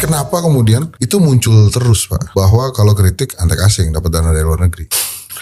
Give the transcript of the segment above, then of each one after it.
kenapa kemudian itu muncul terus Pak? Bahwa kalau kritik antek asing dapat dana dari luar negeri.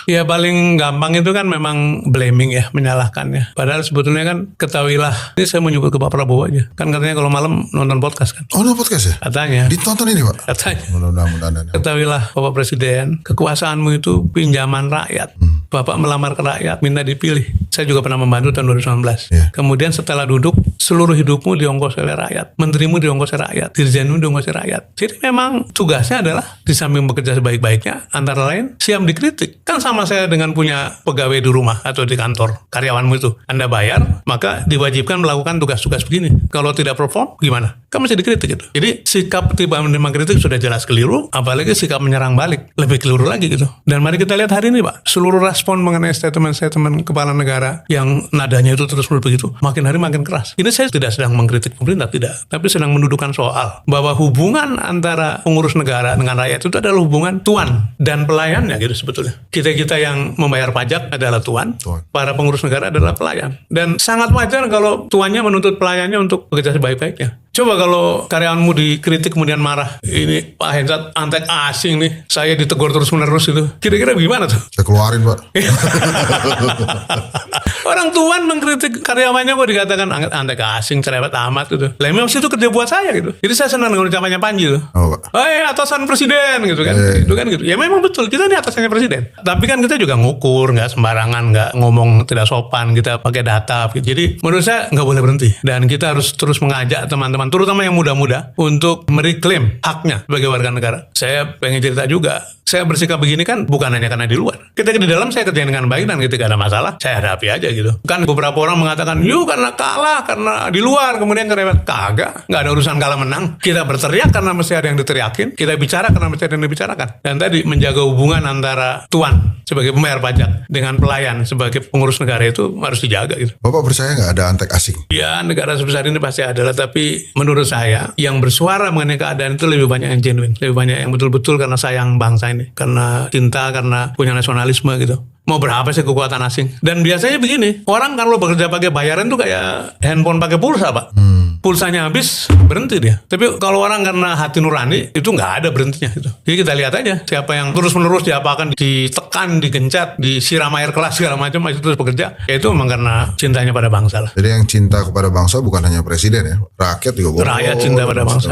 Ya paling gampang itu kan memang blaming ya, menyalahkan ya. Padahal sebetulnya kan ketahuilah, ini saya mau nyebut ke Pak Prabowo aja. Kan katanya kalau malam nonton podcast kan. Oh, nonton podcast ya? Katanya. Ditonton ini Pak? Katanya. Mudah-mudahan. Ketahuilah Bapak Presiden, kekuasaanmu itu pinjaman rakyat. Bapak melamar ke rakyat, minta dipilih. Saya juga pernah membantu tahun 2019. Yeah. Kemudian setelah duduk, seluruh hidupmu diongkos oleh rakyat. Menterimu diongkos oleh rakyat. Dirjenmu diongkos oleh rakyat. Jadi memang tugasnya adalah di samping bekerja sebaik-baiknya, antara lain siap dikritik. Kan sama saya dengan punya pegawai di rumah atau di kantor, karyawanmu itu. Anda bayar, maka diwajibkan melakukan tugas-tugas begini. Kalau tidak perform, gimana? Kan mesti dikritik itu. Jadi sikap tiba menerima kritik sudah jelas keliru, apalagi sikap menyerang balik. Lebih keliru lagi gitu. Dan mari kita lihat hari ini Pak, seluruh respon mengenai statement-statement kepala negara yang nadanya itu terus begitu, makin hari makin keras. Ini saya tidak sedang mengkritik pemerintah, tidak. Tapi sedang mendudukan soal bahwa hubungan antara pengurus negara dengan rakyat itu adalah hubungan tuan dan pelayannya gitu sebetulnya. Kita yang membayar pajak adalah tuan, para pengurus negara adalah pelayan. Dan sangat wajar kalau tuannya menuntut pelayannya untuk bekerja sebaik-baiknya. Coba kalau karyawanmu dikritik kemudian marah, ini Pak Hensat antek asing nih, saya ditegur terus-menerus itu. Kira-kira gimana tuh? Saya keluarin Pak. Orang tuan mengkritik karyawannya kok dikatakan antek asing, cerewet amat gitu. Lah memang itu kerja buat saya gitu. Jadi saya senang dengan ucapannya Panji tuh. Oh, Pak. Atasan presiden gitu kan. Itu kan gitu. Ya memang betul, kita ini atasannya presiden. Tapi kan kita juga ngukur, nggak sembarangan, nggak ngomong tidak sopan, kita pakai data gitu. Jadi menurut saya nggak boleh berhenti. Dan kita harus terus mengajak teman-teman, terutama yang muda-muda, untuk mereklaim haknya sebagai warga negara. Saya pengen cerita juga, saya bersikap begini kan bukan hanya karena di luar. Ketika di dalam saya kerjain dengan baik, dan ketika ada masalah, saya hadapi aja gitu. Kan beberapa orang mengatakan, yuk karena kalah, karena di luar, kemudian kerewet. Kagak, nggak ada urusan kalah menang. Kita berteriak karena mesti ada yang diteriakin, kita bicara karena mesti ada yang dibicarakan. Dan tadi menjaga hubungan antara tuan sebagai pembayar pajak dengan pelayan sebagai pengurus negara itu harus dijaga gitu. Bapak percaya nggak ada antek asing? Ya, negara sebesar ini pasti adalah, tapi menurut saya yang bersuara mengenai keadaan itu lebih banyak yang genuine, lebih banyak yang betul-betul karena sayang bangsa ini, karena cinta, karena punya nasionalisme gitu. Mau berapa sih kekuatan asing? Dan biasanya begini, orang kalau bekerja pakai bayaran tuh kayak handphone pakai pulsa Pak. Pulsanya habis, berhenti dia. Tapi kalau orang karena hati nurani, itu nggak ada berhentinya gitu. Jadi kita lihat aja siapa yang terus-menerus diapakan, ditekan, digencet, disiram air kelas segala macam, masih terus bekerja. Ya itu memang karena cintanya pada bangsa lah. Jadi yang cinta kepada bangsa bukan hanya presiden ya, rakyat juga boleh. Rakyat cinta pada bangsa.